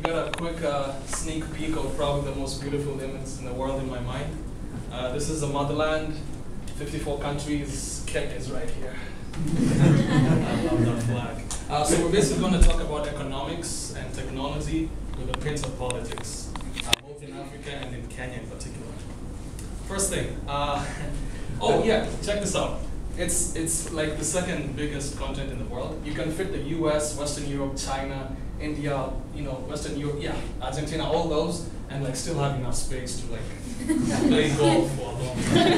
Got a quick sneak peek of probably the most beautiful image in the world in my mind. This is the motherland, 54 countries, Kenya is right here. I love that flag. So we're basically going to talk about economics and technology with a pinch of politics, both in Africa and in Kenya in particular. First thing, oh yeah, check this out. It's like the second biggest continent in the world. You can fit the US, Western Europe, China, India, Western Europe, yeah, Argentina, all those, and like still have enough space to like play golf for a long time.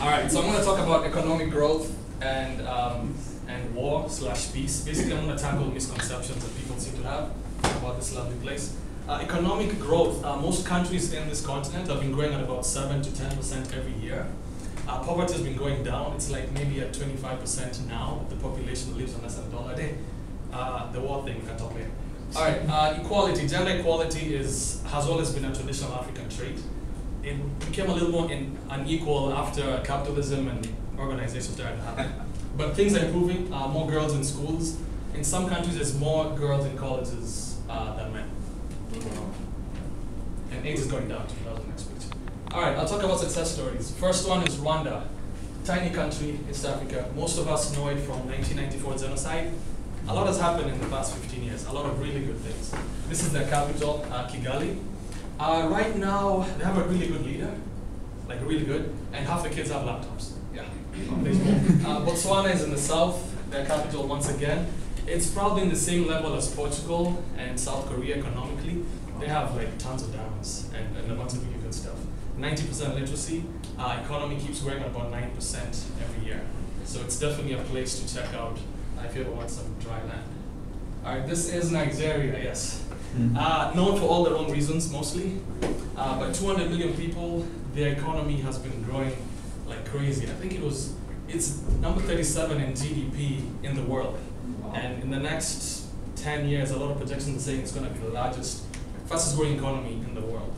All right, so I'm going to talk about economic growth and war/peace. Basically, I'm going to tackle misconceptions that people seem to have about this lovely place. Economic growth. Most countries in this continent have been growing at about 7 to 10% every year. Poverty has been going down. It's like maybe at 25% now. The population lives on less than $1 a day. The war thing we can talk later. All right, equality. Gender equality has always been a traditional African trait. It became a little more unequal after capitalism and organization started to happen. But things are improving. More girls in schools. In some countries, there's more girls in colleges than men. And AIDS is going down too. That was the next picture. All right, I'll talk about success stories. First one is Rwanda, tiny country, East Africa. Most of us know it from 1994 genocide. A lot has happened in the past 15 years. A lot of really good things. This is their capital, Kigali. Right now, they have a really good leader, like really good, and half the kids have laptops. Yeah. Botswana is in the south. Their capital, once again. It's probably in the same level as Portugal and South Korea economically. They have like tons of diamonds and a bunch of really good stuff. 90% literacy. Economy keeps growing at about 9% every year. So it's definitely a place to check out if you ever want some dry land. All right, this is Nigeria, yes. Known for all the wrong reasons mostly. But 200 million people, their economy has been growing like crazy. I think it's number 37 in GDP in the world. And in the next 10 years, a lot of projections are saying it's going to be the fastest growing economy in the world.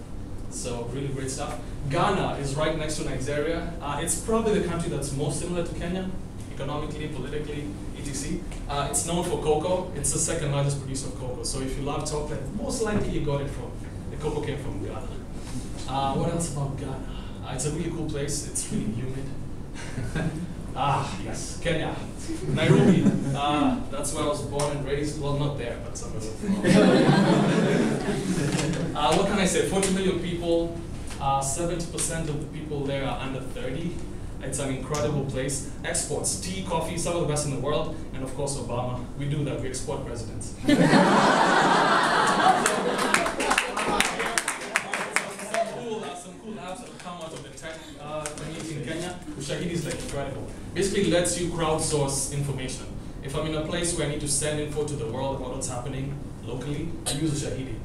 So really great stuff. Ghana is right next to Nigeria. It's probably the country that's most similar to Kenya, economically, politically, etc. It's known for cocoa. It's the second largest producer of cocoa. So if you love chocolate, most likely you got it from, the cocoa came from Ghana. What else about Ghana? It's a really cool place. It's really humid. Yes, Kenya, Nairobi. That's where I was born and raised. Well, not there, but somewhere. What can I say? 40 million people. 70% of the people there are under 30. It's an incredible place. Exports, tea, coffee, some of the best in the world, and of course Obama. We do that. We export presidents. Some cool apps that have come out of the tech community in Kenya. Ushahidi is like incredible. Basically lets you crowdsource information. If I'm in a place where I need to send info to the world about what's happening locally, I use Ushahidi.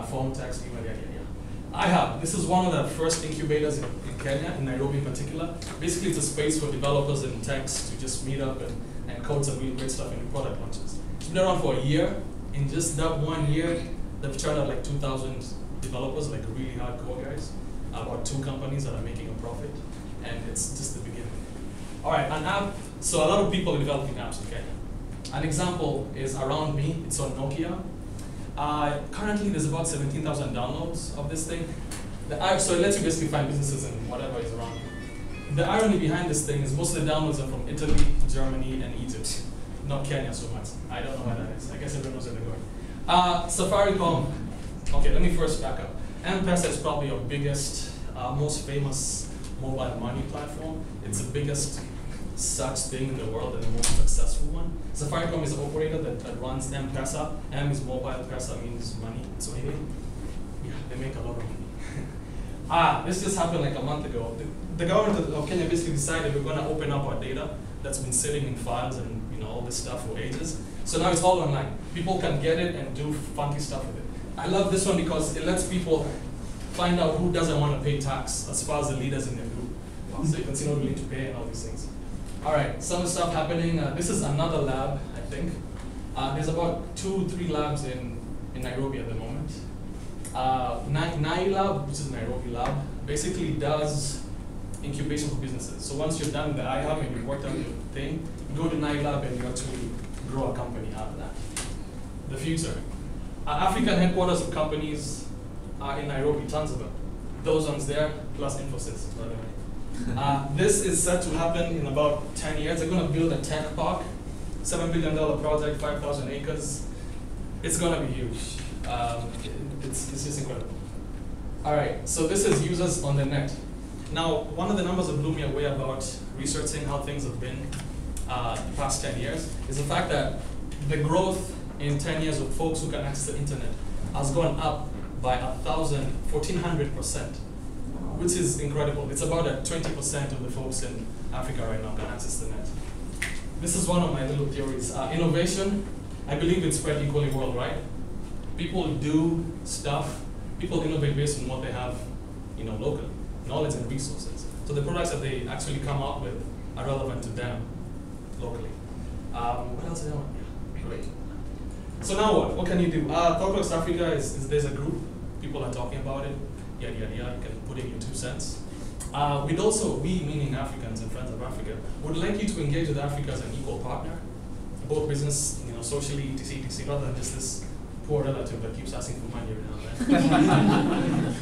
Phone, text, email, yeah. This is one of the first incubators in Kenya, in Nairobi in particular. Basically it's a space for developers and techs to just meet up and code some really great stuff in new product launches. It's been around for a year. In just that 1 year, they've turned out like 2,000 developers, like really hardcore guys. About 2 companies that are making a profit, and it's just the beginning. All right, an app. So a lot of people are developing apps in Kenya. An example is around me. It's on Nokia. Currently, there's about 17,000 downloads of this thing. So it lets you basically find businesses and whatever is around you. The irony behind this thing is most of the downloads are from Italy, Germany, and Egypt. Not Kenya so much. I don't know why that is. I guess everyone knows where they're going. Safaricom. Okay, let me first back up. M-Pesa is probably your biggest, most famous mobile money platform. It's the biggest such thing in the world and the most successful one. Safaricom is the operator that runs M-Pesa. M is mobile, Pesa means money. So anyway, yeah, they make a lot of money. This just happened like a month ago. The government of Kenya basically decided we're going to open up our data that's been sitting in files and all this stuff for ages. So now it's all online. People can get it and do funky stuff with it. I love this one because it lets people find out who doesn't want to pay tax as far as the leaders in their group. So you can see no willing to pay and all these things. All right, some stuff happening. This is another lab, I think. There's about 2-3 labs in Nairobi at the moment. Nai Lab, which is Nairobi Lab, basically does incubation for businesses. So once you're done with the iHub and you've worked on your thing, you go to Nai Lab and you actually grow a company out of that. future. African headquarters of companies are in Nairobi, tons of them. Those ones there, plus Infosys, by the way. This is set to happen in about 10 years. They're going to build a tech park, $7 billion project, 5,000 acres. It's going to be huge. It's just incredible. All right, so this is users on the net. Now, one of the numbers that blew me away about researching how things have been the past 10 years is the fact that the growth in 10 years of folks who can access the internet has gone up by 1,400%, which is incredible. It's about 20% of the folks in Africa right now can access the net. This is one of my little theories. Innovation, I believe it's spread equally worldwide. People do stuff, people innovate based on what they have, locally, knowledge and resources. So the products that they actually come up with are relevant to them locally. What else is there? Great. So now what? What can you do? ThoughtWorks Africa there's a group, people are talking about it, yada yada yada, you can put in your 2 cents. We'd also, we meaning Africans and Friends of Africa, would like you to engage with Africa as an equal partner, both business, socially, etc., rather than just this poor relative that keeps asking for money every now and then.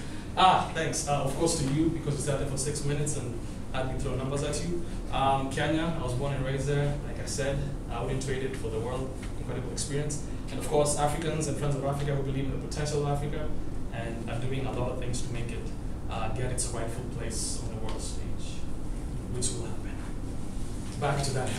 Thanks. Of course to you, because you sat there for 6 minutes and had me throw numbers at you. Kenya, I was born and raised there. Like I said, I wouldn't trade it for the world. Incredible experience. And of course, Africans and Friends of Africa who believe in the potential of Africa and are doing a lot of things to make it get its rightful place on the world stage, which will happen. Back to that.